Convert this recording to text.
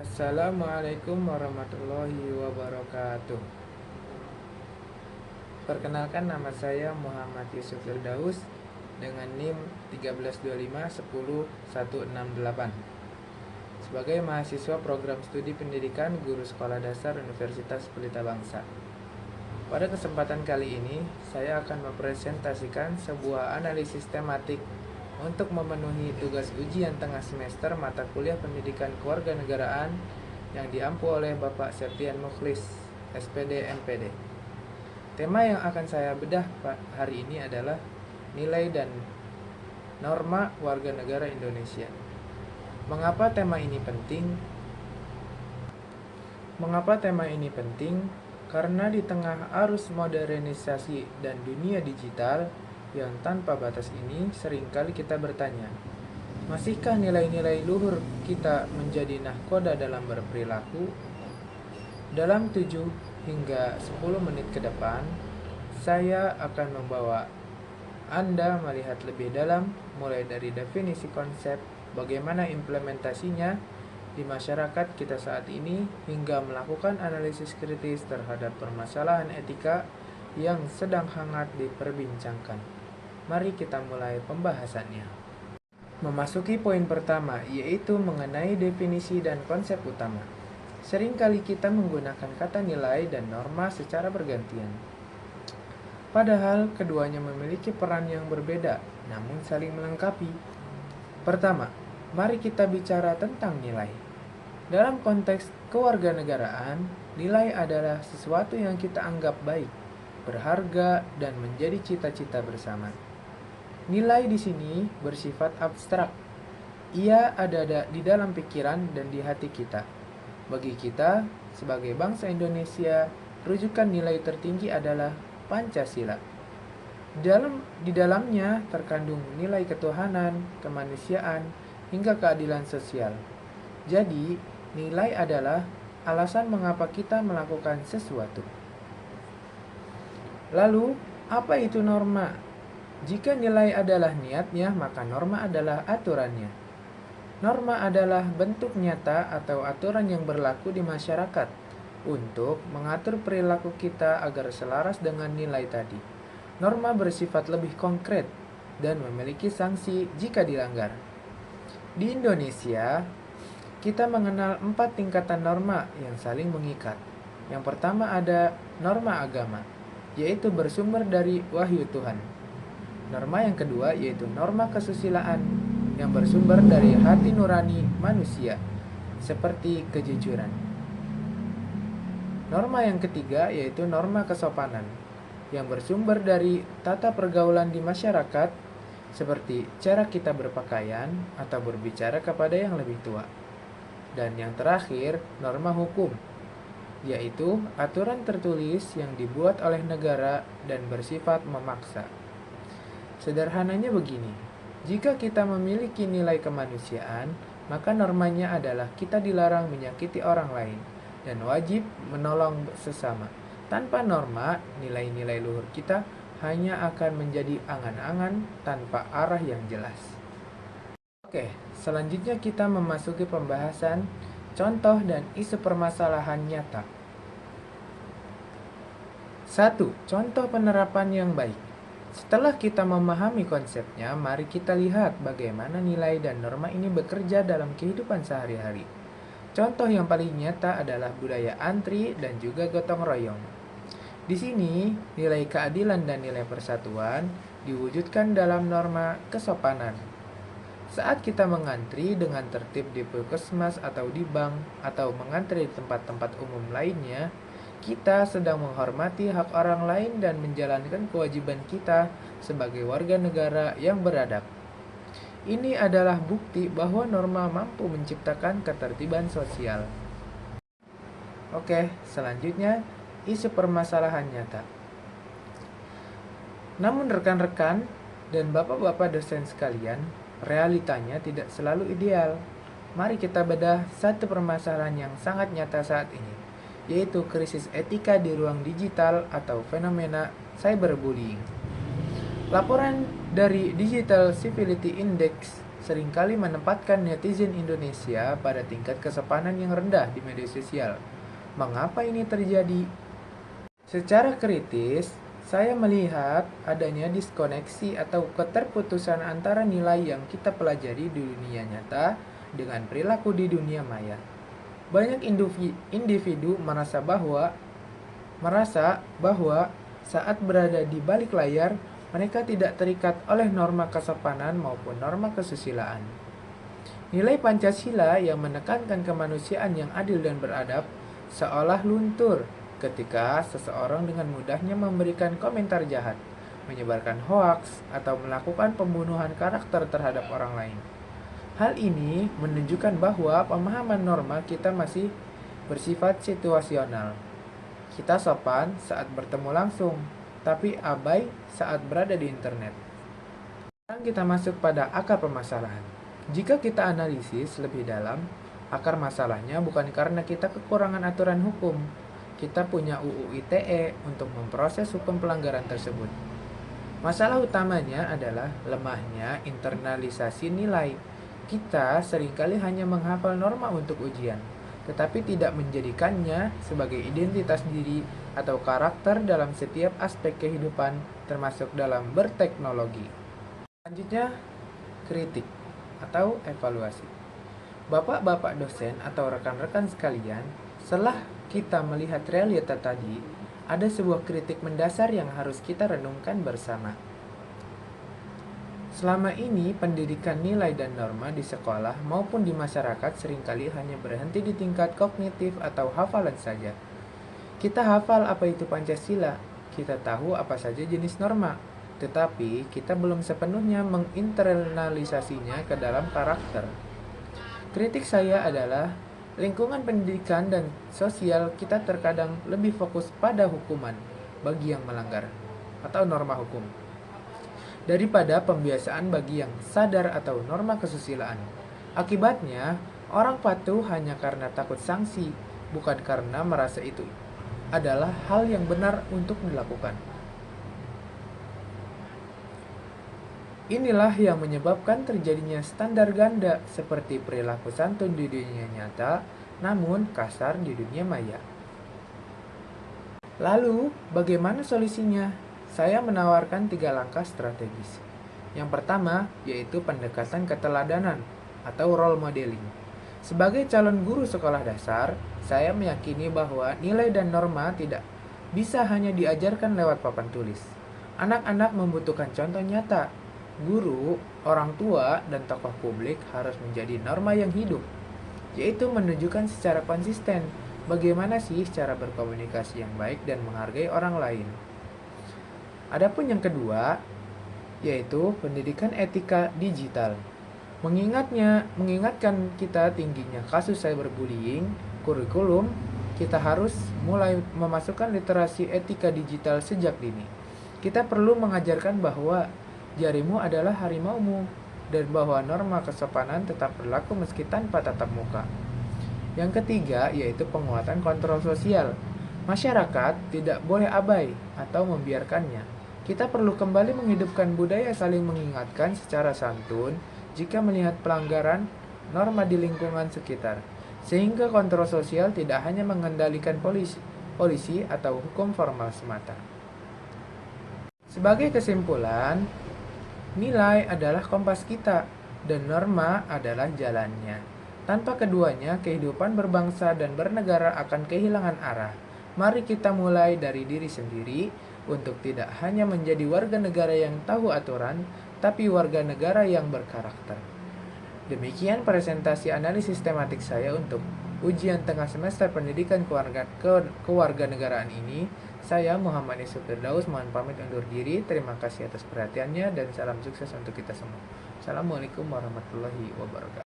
Assalamualaikum warahmatullahi wabarakatuh. Perkenalkan, nama saya Muhammad Yusuf Firdaus dengan NIM 1325101168 sebagai mahasiswa program studi pendidikan guru sekolah dasar Universitas Pelita Bangsa. Pada kesempatan kali ini, saya akan mempresentasikan sebuah analisis tematik untuk memenuhi tugas ujian tengah semester mata kuliah pendidikan kewarganegaraan yang diampu oleh Bapak Septian Mukhlis, SPD MPD. Tema yang akan saya bedah hari ini adalah nilai dan norma warga negara Indonesia. Mengapa tema ini penting? Karena di tengah arus modernisasi dan dunia digital yang tanpa batas ini, seringkali kita bertanya, masihkah nilai-nilai luhur kita menjadi nahkoda dalam berperilaku? Dalam 7 hingga 10 menit ke depan, saya akan membawa Anda melihat lebih dalam, mulai dari definisi konsep, bagaimana implementasinya di masyarakat kita saat ini, hingga melakukan analisis kritis terhadap permasalahan etika yang sedang hangat diperbincangkan. Mari kita mulai pembahasannya. Memasuki poin pertama, yaitu mengenai definisi dan konsep utama. Seringkali kita menggunakan kata nilai dan norma secara bergantian. Padahal keduanya memiliki peran yang berbeda, namun saling melengkapi. Pertama, mari kita bicara tentang nilai. Dalam konteks kewarganegaraan, nilai adalah sesuatu yang kita anggap baik, berharga, dan menjadi cita-cita bersama. Nilai di sini bersifat abstrak. Ia ada di dalam pikiran dan di hati kita. Bagi kita, sebagai bangsa Indonesia, rujukan nilai tertinggi adalah Pancasila. Di dalamnya terkandung nilai ketuhanan, kemanusiaan, hingga keadilan sosial. Jadi, nilai adalah alasan mengapa kita melakukan sesuatu. Lalu, apa itu norma? Jika nilai adalah niatnya, maka norma adalah aturannya. Norma adalah bentuk nyata atau aturan yang berlaku di masyarakat untuk mengatur perilaku kita agar selaras dengan nilai tadi. Norma bersifat lebih konkret dan memiliki sanksi jika dilanggar. Di Indonesia, kita mengenal 4 tingkatan norma yang saling mengikat. Yang pertama ada norma agama, yaitu bersumber dari wahyu Tuhan. Norma yang kedua yaitu norma kesusilaan, yang bersumber dari hati nurani manusia, seperti kejujuran. Norma yang ketiga yaitu norma kesopanan, yang bersumber dari tata pergaulan di masyarakat, seperti cara kita berpakaian atau berbicara kepada yang lebih tua. Dan yang terakhir, norma hukum, yaitu aturan tertulis yang dibuat oleh negara dan bersifat memaksa. Sederhananya begini, jika kita memiliki nilai kemanusiaan, maka normanya adalah kita dilarang menyakiti orang lain dan wajib menolong sesama. Tanpa norma, nilai-nilai luhur kita hanya akan menjadi angan-angan tanpa arah yang jelas. Oke, selanjutnya kita memasuki pembahasan contoh dan isu permasalahan nyata. 1. Contoh penerapan yang baik. Setelah kita memahami konsepnya, mari kita lihat bagaimana nilai dan norma ini bekerja dalam kehidupan sehari-hari. Contoh yang paling nyata adalah budaya antri dan juga gotong royong. Di sini, nilai keadilan dan nilai persatuan diwujudkan dalam norma kesopanan. Saat kita mengantri dengan tertib di puskesmas atau di bank, atau mengantri di tempat-tempat umum lainnya, kita sedang menghormati hak orang lain dan menjalankan kewajiban kita sebagai warga negara yang beradab. Ini adalah bukti bahwa norma mampu menciptakan ketertiban sosial. Oke, selanjutnya isu permasalahan nyata. Namun rekan-rekan dan bapak-bapak dosen sekalian, realitanya tidak selalu ideal. Mari kita bedah satu permasalahan yang sangat nyata saat ini, yaitu krisis etika di ruang digital atau fenomena cyberbullying. Laporan dari Digital Civility Index seringkali menempatkan netizen Indonesia pada tingkat kesopanan yang rendah di media sosial. Mengapa ini terjadi? Secara kritis, saya melihat adanya diskoneksi atau keterputusan antara nilai yang kita pelajari di dunia nyata dengan perilaku di dunia maya. Banyak individu merasa bahwa saat berada di balik layar, mereka tidak terikat oleh norma kesopanan maupun norma kesusilaan. Nilai Pancasila yang menekankan kemanusiaan yang adil dan beradab seolah luntur ketika seseorang dengan mudahnya memberikan komentar jahat, menyebarkan hoaks, atau melakukan pembunuhan karakter terhadap orang lain. Hal ini menunjukkan bahwa pemahaman norma kita masih bersifat situasional. Kita sopan saat bertemu langsung, tapi abai saat berada di internet. Sekarang kita masuk pada akar permasalahan. Jika kita analisis lebih dalam, akar masalahnya bukan karena kita kekurangan aturan hukum. Kita punya UU ITE untuk memproses hukum pelanggaran tersebut. Masalah utamanya adalah lemahnya internalisasi nilai. Kita seringkali hanya menghafal norma untuk ujian, tetapi tidak menjadikannya sebagai identitas diri atau karakter dalam setiap aspek kehidupan, termasuk dalam berteknologi. Selanjutnya, kritik atau evaluasi. Bapak-bapak dosen atau rekan-rekan sekalian, setelah kita melihat realita tadi, ada sebuah kritik mendasar yang harus kita renungkan bersama. Selama ini, pendidikan nilai dan norma di sekolah maupun di masyarakat seringkali hanya berhenti di tingkat kognitif atau hafalan saja. Kita hafal apa itu Pancasila, kita tahu apa saja jenis norma, tetapi kita belum sepenuhnya menginternalisasinya ke dalam karakter. Kritik saya adalah lingkungan pendidikan dan sosial kita terkadang lebih fokus pada hukuman bagi yang melanggar atau norma hukum daripada pembiasaan bagi yang sadar atau norma kesusilaan. Akibatnya, orang patuh hanya karena takut sanksi, bukan karena merasa itu adalah hal yang benar untuk dilakukan. Inilah yang menyebabkan terjadinya standar ganda seperti perilaku santun di dunia nyata, namun kasar di dunia maya. Lalu, bagaimana solusinya? Saya menawarkan 3 langkah strategis. Yang pertama, yaitu pendekatan keteladanan atau role modeling. Sebagai calon guru sekolah dasar, saya meyakini bahwa nilai dan norma tidak bisa hanya diajarkan lewat papan tulis. Anak-anak membutuhkan contoh nyata. Guru, orang tua, dan tokoh publik harus menjadi norma yang hidup, yaitu menunjukkan secara konsisten bagaimana sih cara berkomunikasi yang baik dan menghargai orang lain. Adapun yang kedua, yaitu pendidikan etika digital. Mengingatkan kita tingginya kasus cyberbullying, kurikulum, kita harus mulai memasukkan literasi etika digital sejak dini. Kita perlu mengajarkan bahwa jarimu adalah harimaumu, dan bahwa norma kesopanan tetap berlaku meski tanpa tatap muka. Yang ketiga, yaitu penguatan kontrol sosial. Masyarakat tidak boleh abai atau membiarkannya. Kita perlu kembali menghidupkan budaya saling mengingatkan secara santun jika melihat pelanggaran norma di lingkungan sekitar, sehingga kontrol sosial tidak hanya mengendalikan polisi atau hukum formal semata. Sebagai kesimpulan, nilai adalah kompas kita, dan norma adalah jalannya. Tanpa keduanya, kehidupan berbangsa dan bernegara akan kehilangan arah. Mari kita mulai dari diri sendiri untuk tidak hanya menjadi warga negara yang tahu aturan, tapi warga negara yang berkarakter. Demikian presentasi analisis tematik saya untuk ujian tengah semester pendidikan kewarganegaraan ini. Saya Muhammad Yusuf Firdaus, mohon pamit undur diri. Terima kasih atas perhatiannya dan salam sukses untuk kita semua. Assalamualaikum warahmatullahi wabarakatuh.